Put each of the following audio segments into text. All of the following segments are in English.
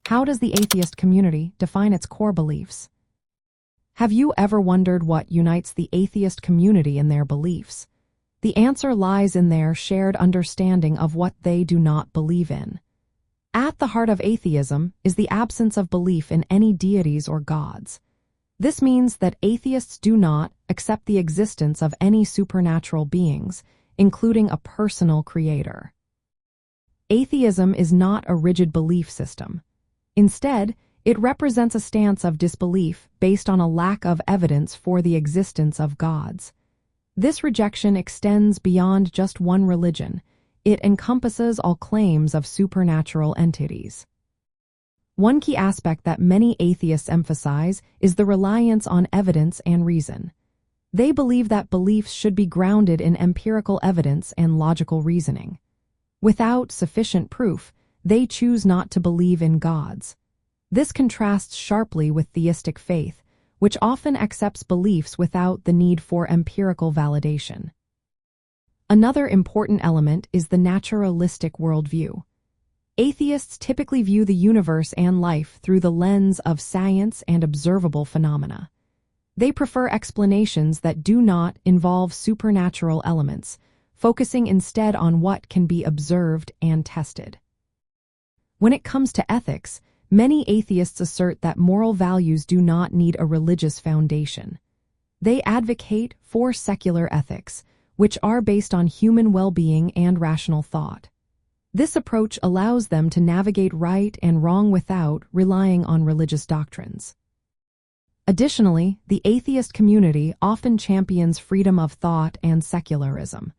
How does the atheist community define its core beliefs? Have you ever wondered what unites the atheist community in their beliefs? The answer lies in their shared understanding of what they do not believe in. At the heart of atheism is the absence of belief in any deities or gods. This means that atheists do not accept the existence of any supernatural beings, including a personal creator. Atheism is not a rigid belief system. Instead, it represents a stance of disbelief based on a lack of evidence for the existence of gods. This rejection extends beyond just one religion. It encompasses all claims of supernatural entities. One key aspect that many atheists emphasize is the reliance on evidence and reason. They believe that beliefs should be grounded in empirical evidence and logical reasoning. Without sufficient proof, they choose not to believe in gods. This contrasts sharply with theistic faith, which often accepts beliefs without the need for empirical validation. Another important element is the naturalistic worldview. Atheists typically view the universe and life through the lens of science and observable phenomena. They prefer explanations that do not involve supernatural elements, focusing instead on what can be observed and tested. When it comes to ethics, many atheists assert that moral values do not need a religious foundation. They advocate for secular ethics, which are based on human well-being and rational thought. This approach allows them to navigate right and wrong without relying on religious doctrines. Additionally, the atheist community often champions freedom of thought and secularism.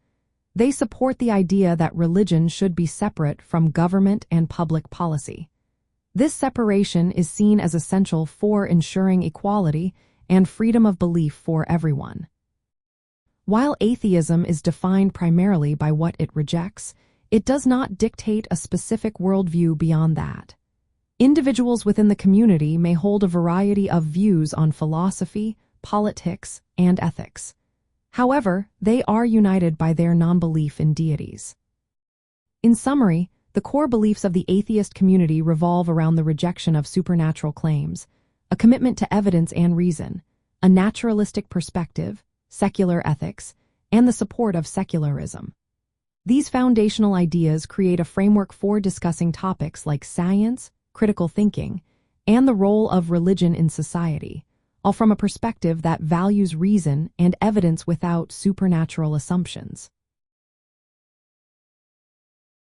They support the idea that religion should be separate from government and public policy. This separation is seen as essential for ensuring equality and freedom of belief for everyone. While atheism is defined primarily by what it rejects, it does not dictate a specific worldview beyond that. Individuals within the community may hold a variety of views on philosophy, politics, and ethics. However, they are united by their non-belief in deities. In summary, the core beliefs of the atheist community revolve around the rejection of supernatural claims, a commitment to evidence and reason, a naturalistic perspective, secular ethics, and the support of secularism. These foundational ideas create a framework for discussing topics like science, critical thinking, and the role of religion in society, all from a perspective that values reason and evidence without supernatural assumptions.